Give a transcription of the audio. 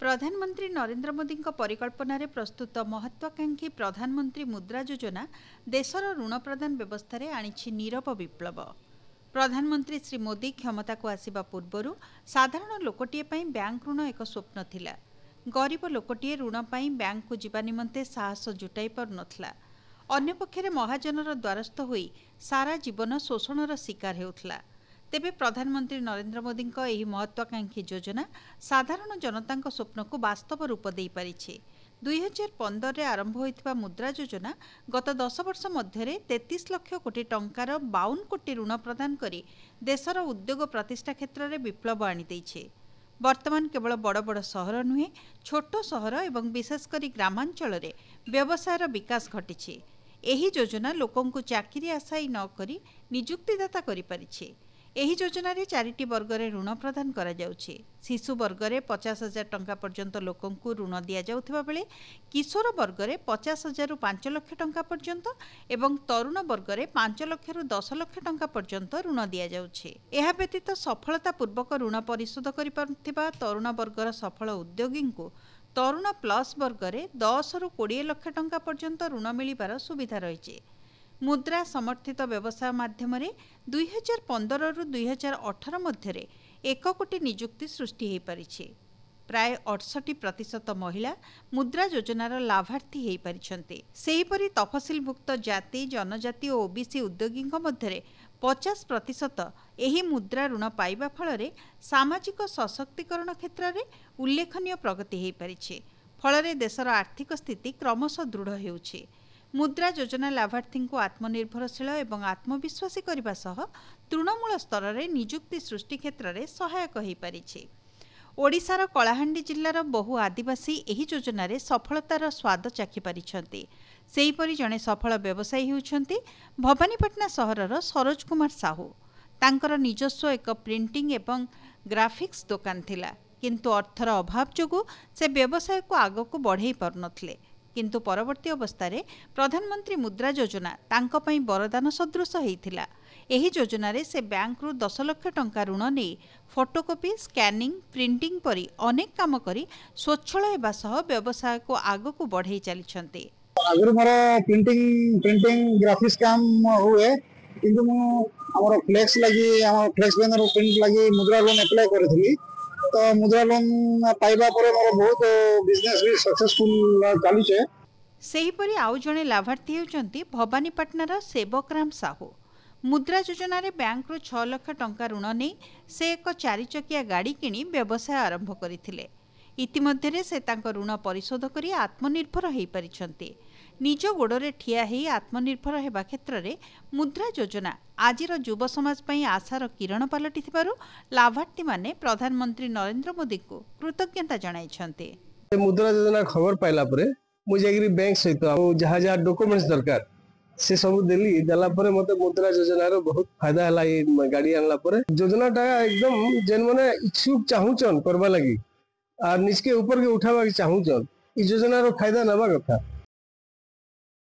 प्रधानमंत्री नरेंद्र मोदी परिकल्पना प्रस्तुत महत्वाकांक्षी प्रधानमंत्री मुद्रा योजना देशर ऋण प्रदान व्यवस्था आनी नीरव विप्लव। प्रधानमंत्री श्री मोदी क्षमता को आसिबा पूर्वरु साधारण लोकटीए पई बैंक ऋण एक स्वप्न थिला। गरीब लोकटीए ऋण पई बैंक को जिबा निमंते साहस जुटाई पार नथला। अन्य पक्षरे महाजनर द्वारस्थ होई सारा जीवन शोषणर शिकार हेउथला। तेबे प्रधानमंत्री नरेंद्र मोदी एही महत्वाकांक्षी योजना साधारण जनता स्वप्न को वास्तव रूप दे पारिछे। 2015 रे आरंभ होइथिबा मुद्रा योजना गत 10 वर्ष मध्य 33 लाख कोटी टंकार 52 कोटी ऋण प्रदान करी देशर उद्योग प्रतिष्ठा क्षेत्र में विप्लव आनी दैछे। वर्तमान केवल बड़ बड़ सहर नुहे छोट सहर एवं विशेषकर ग्रामांचल रे व्यवसायर विकास घटिछे। एही योजना लोकंकु चाकरी आशायी न करी नियुक्तिदाता करि पारिछे। एही योजना रे 4टी वर्ग रे ऋण प्रदान करा जाउछे। शिशु वर्ग रे 50,000 टंका पर्यंत लोकंकु ऋण दिया जाउथिबा बेले किशोर वर्ग रे 50,000 रु 5 लाख टंका पर्यंत एवं तरुण वर्ग रे 5 लाख रु 10 लाख टंका पर्यंत ऋण दिया जाउछे। एहा व्यतीत सफलता पूर्वक ऋण परिशोध करि पारुथिबा तरुण वर्गर सफल उद्योगींकु तरुण प्लस वर्ग रे 10 रु 20 लाख टंका पर्यंत ऋण मिलिबार सुविधा रहिछे। मुद्रा समर्थित व्यवसाय माध्यम 2015 रु 2018 मध्य 1 कोटी नियुक्ति सृष्टि हो पारिछे। प्राय 68% महिला मुद्रा योजनार लाभार्थी हो पारिछन्ते। सेहीपरि तफसिलभुक्त जाति जनजाति और ओबीसी उद्योगी मध्य 50% एही मुद्रा ऋण पाइबा फल सामाजिक सशक्तिकरण क्षेत्र में उल्लेखनीय प्रगति हो पारिछे। फल देशर आर्थिक स्थिति क्रमशः दृढ़ हेउछे। मुद्रा योजना लाभार्थी को आत्मनिर्भरशील एवं आत्मविश्वासी करने सह तृणमूल स्तर में नियुक्ति सृष्टि क्षेत्र में सहायक हो पारिछे। ओडिशार कलाहांडी जिल्लार बहु आदिवासी एही योजना रे सफलतार स्वाद चाखि पारिछन्ते। सेहीपरि जणे सफल व्यवसायी होउछन्ते भवानीपाटना सहरर सरोज कुमार साहू। तांकर निजस्व एक प्रिंटिंग एवं ग्राफिक्स दुकान थिला, किंतु अर्थर अभाव जोगु से व्यवसाय को आगको बढ़ाई पारुनथले। किंतु परवर्ती अवस्था प्रधानमंत्री मुद्रा योजना तांको पई वरदान सदृश होइथिला। एही योजना रे से बैंक रु 10 लाख टंका ऋण नहीं फोटोकॉपी स्कैनिंग प्रिंटिंग परी अनेक काम करी स्वच्छल हेबा सह व्यवसाय को आगको बढ़ाई चलिछन्ते। आगु मोर प्रिंटिंग ग्राफिक्स काम हुए, किंतु मु हमर फ्लेक्स लागि हमर फ्लेक्स बैनर प्रिंट लागि मुद्रा लोन अप्लाई करथली। तो मुद्रा लोन पाइबा पर मोर बहुत बिजनेस भी सक्सेसफुल चली छे। सेहीपरि आउ जणे लाभार्थी हेउचंती भवानीपाटनार सेवकराम साहू। मुद्रा योजना रे बैंक रु 6 लाख टंका ऋण नहीं से एक 4 चकिया गाड़ी किनी व्यवसाय आरंभ करथिले। इतिमध्ये से तांको ऋण परिशोध करी आत्मनिर्भर हो पारिछन्ते। निज गोड़े ठिया ही आत्मनिर्भर हेबा क्षेत्र में मुद्रा योजना आजिर युव समाज पई आशार किरण पलटि थिबारु लाभार्थी माने प्रधानमंत्री नरेंद्र मोदी को कृतज्ञता जणाइछन्ते। मुद्रा योजना खबर पाइला परे मु जेगिरी बैंक सहित जहाँ जहाँ डॉक्यूमेंट्स दरकार से सब देली देला परे मते मुद्रा योजना रो बहुत फायदा हला। ये गाड़ी आनला परे योजनाटा एकदम जेन माने इच्छुक चाहूचन करबा लगी आ निजके ऊपर के उठावा चाहूचन ई योजना रो फायदा नबा कथा।